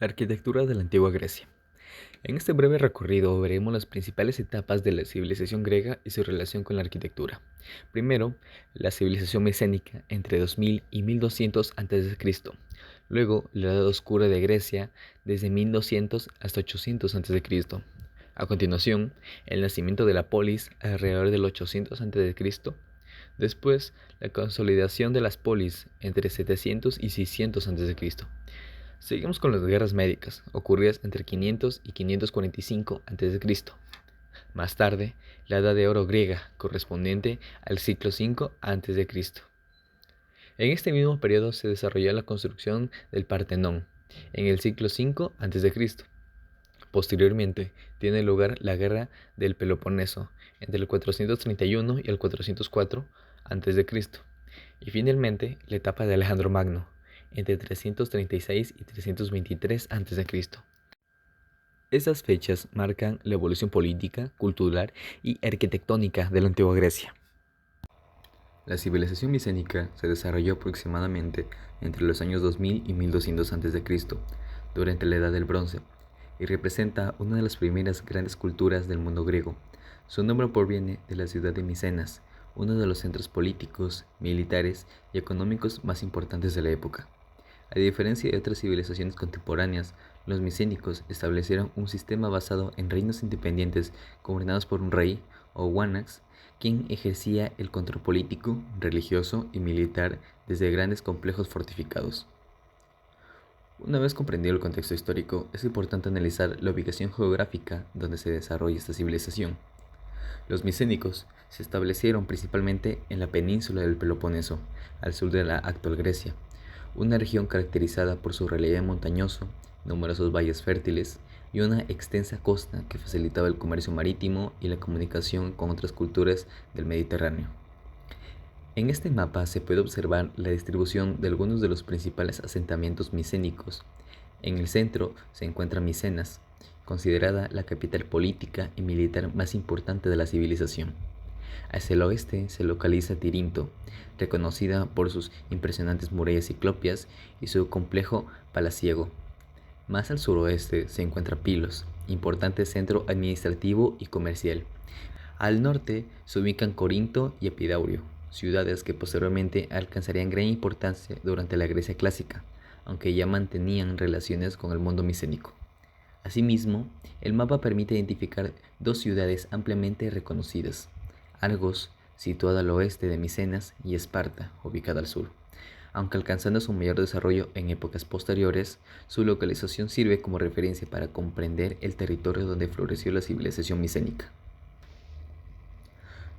Arquitectura de la antigua Grecia. En este breve recorrido veremos las principales etapas de la civilización griega y su relación con la arquitectura. Primero, la civilización micénica entre 2000 y 1200 a.C. Luego, la Edad Oscura de Grecia desde 1200 hasta 800 a.C. A continuación, el nacimiento de la polis alrededor del 800 a.C. Después, la consolidación de las polis entre 700 y 600 a.C. Seguimos con las guerras médicas, ocurridas entre 500 y 545 a.C. Más tarde, la Edad de Oro griega, correspondiente al siglo V a.C. En este mismo periodo se desarrolló la construcción del Partenón, en el siglo V a.C. Posteriormente, tiene lugar la Guerra del Peloponeso, entre el 431 y el 404 a.C. Y finalmente, la etapa de Alejandro Magno, entre 336 y 323 a.C. Estas fechas marcan la evolución política, cultural y arquitectónica de la antigua Grecia. La civilización micénica se desarrolló aproximadamente entre los años 2000 y 1200 a.C., durante la Edad del Bronce, y representa una de las primeras grandes culturas del mundo griego. Su nombre proviene de la ciudad de Micenas, uno de los centros políticos, militares y económicos más importantes de la época. A diferencia de otras civilizaciones contemporáneas, los micénicos establecieron un sistema basado en reinos independientes gobernados por un rey, o wanax, quien ejercía el control político, religioso y militar desde grandes complejos fortificados. Una vez comprendido el contexto histórico, es importante analizar la ubicación geográfica donde se desarrolla esta civilización. Los micénicos se establecieron principalmente en la península del Peloponeso, al sur de la actual Grecia, una región caracterizada por su relieve montañoso, numerosos valles fértiles y una extensa costa que facilitaba el comercio marítimo y la comunicación con otras culturas del Mediterráneo. En este mapa se puede observar la distribución de algunos de los principales asentamientos micénicos. En el centro se encuentra Micenas, considerada la capital política y militar más importante de la civilización. Hacia el oeste se localiza Tirinto, reconocida por sus impresionantes murallas ciclópeas y su complejo palaciego. Más al suroeste se encuentra Pilos, importante centro administrativo y comercial. Al norte se ubican Corinto y Epidaurio, ciudades que posteriormente alcanzarían gran importancia durante la Grecia clásica, aunque ya mantenían relaciones con el mundo micénico. Asimismo, el mapa permite identificar dos ciudades ampliamente reconocidas: Argos, situada al oeste de Micenas, y Esparta, ubicada al sur. Aunque alcanzando su mayor desarrollo en épocas posteriores, su localización sirve como referencia para comprender el territorio donde floreció la civilización micénica.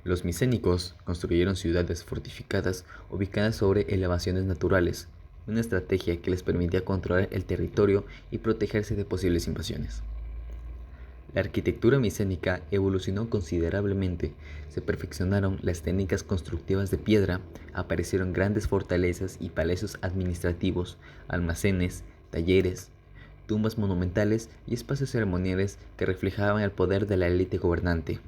Los micénicos construyeron ciudades fortificadas ubicadas sobre elevaciones naturales, una estrategia que les permitía controlar el territorio y protegerse de posibles invasiones. La arquitectura micénica evolucionó considerablemente, se perfeccionaron las técnicas constructivas de piedra, aparecieron grandes fortalezas y palacios administrativos, almacenes, talleres, tumbas monumentales y espacios ceremoniales que reflejaban el poder de la élite gobernante.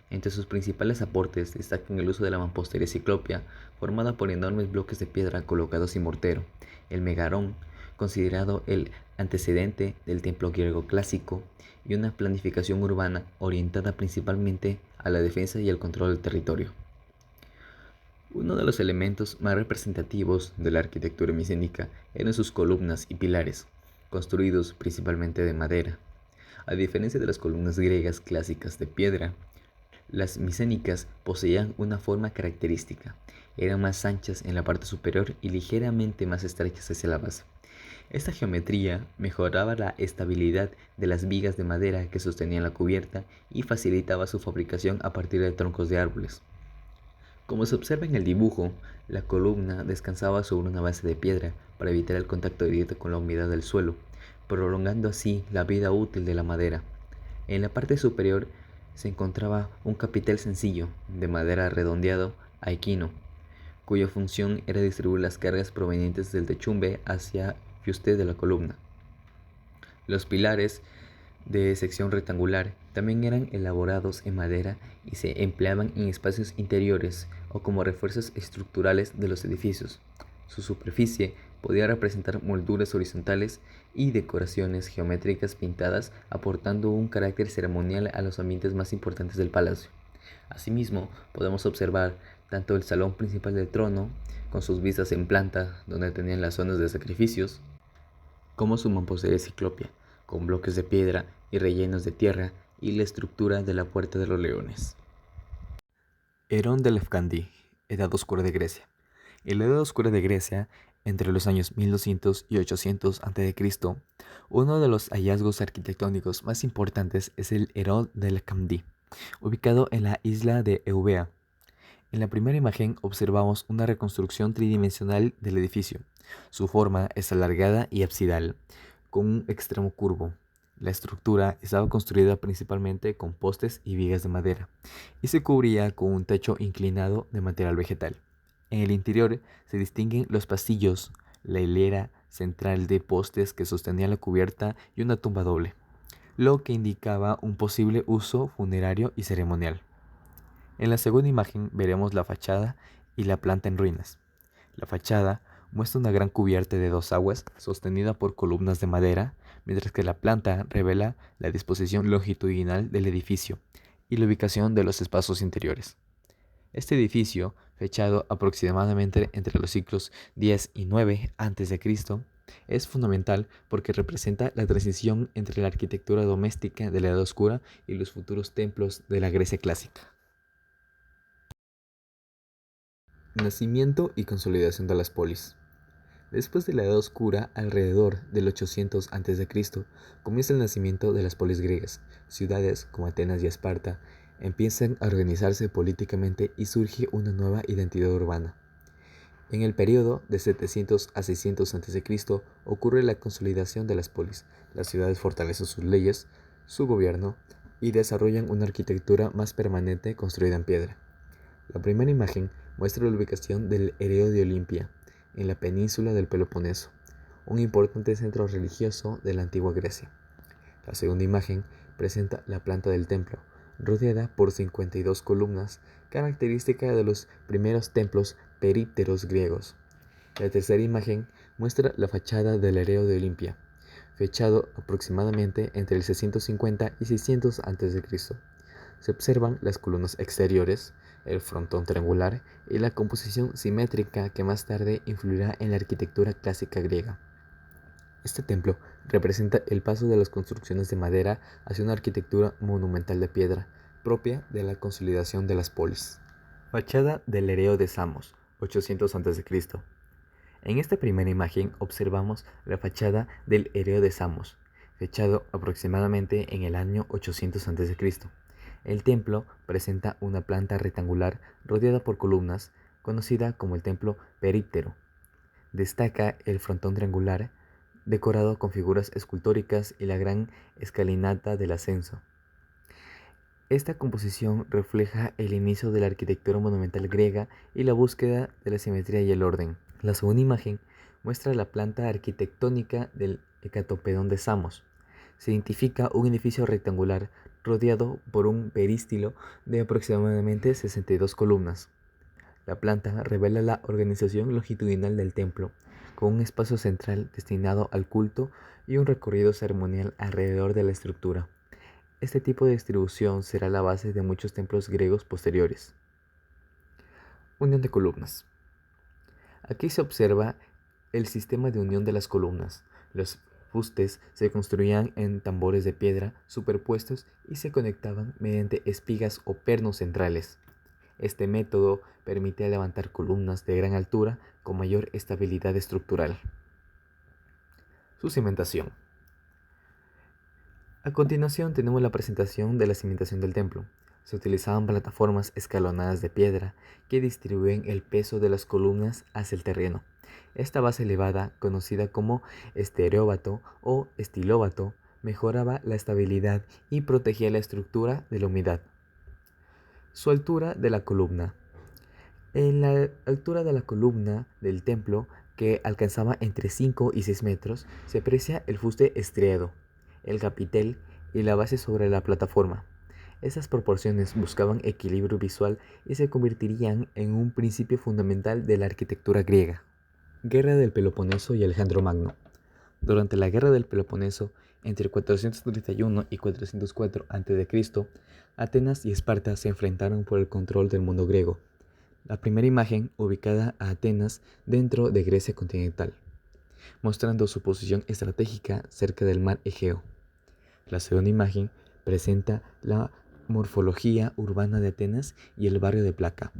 Entre sus principales aportes destacan el uso de la mampostería ciclópea, formada por enormes bloques de piedra colocados sin mortero, el megarón, considerado el antecedente del templo griego clásico, y una planificación urbana orientada principalmente a la defensa y el control del territorio. Uno de los elementos más representativos de la arquitectura micénica eran sus columnas y pilares, construidos principalmente de madera. A diferencia de las columnas griegas clásicas de piedra, las micénicas poseían una forma característica: eran más anchas en la parte superior y ligeramente más estrechas hacia la base. Esta geometría mejoraba la estabilidad de las vigas de madera que sostenían la cubierta y facilitaba su fabricación a partir de troncos de árboles. Como se observa en el dibujo, la columna descansaba sobre una base de piedra para evitar el contacto directo con la humedad del suelo, prolongando así la vida útil de la madera. En la parte superior se encontraba un capitel sencillo, de madera redondeado a equino, cuya función era distribuir las cargas provenientes del techumbre hacia fuste de la columna. Los pilares, de sección rectangular, también eran elaborados en madera y se empleaban en espacios interiores o como refuerzos estructurales de los edificios. Su superficie Podía representar molduras horizontales y decoraciones geométricas pintadas, aportando un carácter ceremonial a los ambientes más importantes del palacio. Asimismo, podemos observar tanto el salón principal del trono, con sus vistas en planta, donde tenían las zonas de sacrificios, como su mampostería ciclopia, con bloques de piedra y rellenos de tierra, y la estructura de la Puerta de los Leones. Herón de Elefkandi, Edad Oscura de Grecia. En la Edad Oscura de Grecia, entre los años 1200 y 800 a.C., uno de los hallazgos arquitectónicos más importantes es el Herón de Elefkandi, ubicado en la isla de Eubea. En la primera imagen observamos una reconstrucción tridimensional del edificio. Su forma es alargada y absidal, con un extremo curvo. La estructura estaba construida principalmente con postes y vigas de madera, y se cubría con un techo inclinado de material vegetal. En el interior se distinguen los pasillos, la hilera central de postes que sostenía la cubierta y una tumba doble, lo que indicaba un posible uso funerario y ceremonial. En la segunda imagen veremos la fachada y la planta en ruinas. La fachada muestra una gran cubierta de dos aguas sostenida por columnas de madera, mientras que la planta revela la disposición longitudinal del edificio y la ubicación de los espacios interiores. Este edificio, fechado aproximadamente entre los siglos X y IX a.C., es fundamental porque representa la transición entre la arquitectura doméstica de la Edad Oscura y los futuros templos de la Grecia clásica. Nacimiento y consolidación de las polis. Después de la Edad Oscura, alrededor del 800 a.C., comienza el nacimiento de las polis griegas. Ciudades como Atenas y Esparta empiezan a organizarse políticamente y surge una nueva identidad urbana. En el periodo de 700 a 600 a.C. ocurre la consolidación de las polis. Las ciudades fortalecen sus leyes, su gobierno y desarrollan una arquitectura más permanente construida en piedra. La primera imagen muestra la ubicación del Hereo de Olimpia, en la península del Peloponeso, un importante centro religioso de la antigua Grecia. La segunda imagen presenta la planta del templo, rodeada por 52 columnas, característica de los primeros templos perípteros griegos. La tercera imagen muestra la fachada del Hereo de Olimpia, fechado aproximadamente entre el 650 y 600 a.C. Se observan las columnas exteriores, el frontón triangular y la composición simétrica que más tarde influirá en la arquitectura clásica griega. Este templo representa el paso de las construcciones de madera hacia una arquitectura monumental de piedra, propia de la consolidación de las polis. Fachada del Hereo de Samos, 800 a.C. En esta primera imagen observamos la fachada del Hereo de Samos, fechado aproximadamente en el año 800 a.C. El templo presenta una planta rectangular rodeada por columnas, conocida como el templo períptero. Destaca el frontón triangular, decorado con figuras escultóricas y la gran escalinata del ascenso. Esta composición refleja el inicio de la arquitectura monumental griega y la búsqueda de la simetría y el orden. La segunda imagen muestra la planta arquitectónica del Hecatopedón de Samos. Se identifica un edificio rectangular rodeado por un peristilo de aproximadamente 62 columnas. La planta revela la organización longitudinal del templo, con un espacio central destinado al culto y un recorrido ceremonial alrededor de la estructura. Este tipo de distribución será la base de muchos templos griegos posteriores. Unión de columnas. Aquí se observa el sistema de unión de las columnas. Los fustes se construían en tambores de piedra superpuestos y se conectaban mediante espigas o pernos centrales. Este método permitía levantar columnas de gran altura con mayor estabilidad estructural. Su cimentación. A continuación tenemos la presentación de la cimentación del templo. Se utilizaban plataformas escalonadas de piedra que distribuyen el peso de las columnas hacia el terreno. Esta base elevada, conocida como estereóbato o estilóbato, mejoraba la estabilidad y protegía la estructura de la humedad. Su altura de la columna. En la altura de la columna del templo, que alcanzaba entre 5 y 6 metros, se aprecia el fuste estriado, el capitel y la base sobre la plataforma. Esas proporciones buscaban equilibrio visual y se convertirían en un principio fundamental de la arquitectura griega. Guerra del Peloponeso y Alejandro Magno. Durante la Guerra del Peloponeso, entre 431 y 404 a.C., Atenas y Esparta se enfrentaron por el control del mundo griego. La primera imagen ubicada a Atenas dentro de Grecia continental, mostrando su posición estratégica cerca del mar Egeo. La segunda imagen presenta la morfología urbana de Atenas y el barrio de Placa.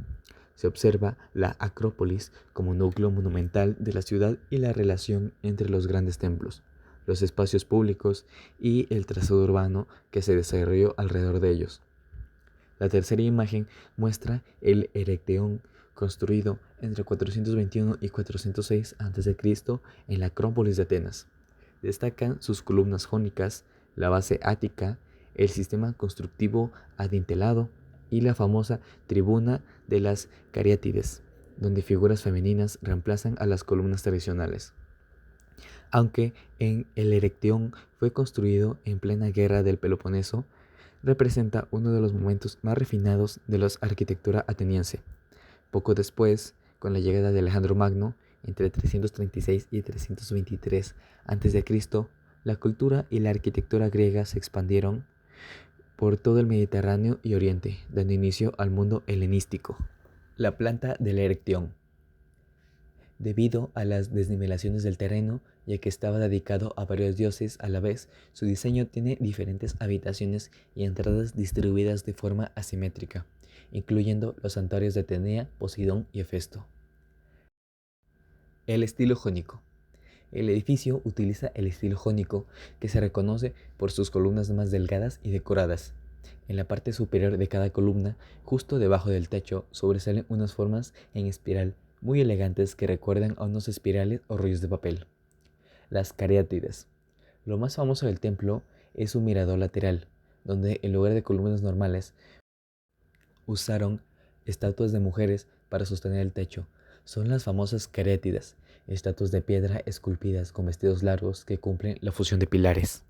Se observa la Acrópolis como núcleo monumental de la ciudad y la relación entre los grandes templos, los espacios públicos y el trazado urbano que se desarrolló alrededor de ellos. La tercera imagen muestra el Erecteón, construido entre 421 y 406 a.C. en la Acrópolis de Atenas. Destacan sus columnas jónicas, la base ática, el sistema constructivo adintelado y la famosa tribuna de las cariátides, donde figuras femeninas reemplazan a las columnas tradicionales. Aunque en el Erecteón fue construido en plena guerra del Peloponeso, representa uno de los momentos más refinados de la arquitectura ateniense. Poco después, con la llegada de Alejandro Magno, entre 336 y 323 a.C., la cultura y la arquitectura griega se expandieron por todo el Mediterráneo y Oriente, dando inicio al mundo helenístico. La planta del Erecteón. Debido a las desnivelaciones del terreno, ya que estaba dedicado a varios dioses a la vez, su diseño tiene diferentes habitaciones y entradas distribuidas de forma asimétrica, incluyendo los santuarios de Atenea, Poseidón y Hefesto. El estilo jónico. El edificio utiliza el estilo jónico, que se reconoce por sus columnas más delgadas y decoradas. En la parte superior de cada columna, justo debajo del techo, sobresalen unas formas en espiral muy elegantes que recuerdan a unos espirales o rollos de papel. Las cariátides. Lo más famoso del templo es su mirador lateral, donde en lugar de columnas normales, usaron estatuas de mujeres para sostener el techo. Son las famosas cariátides, estatuas de piedra esculpidas con vestidos largos que cumplen la función de pilares.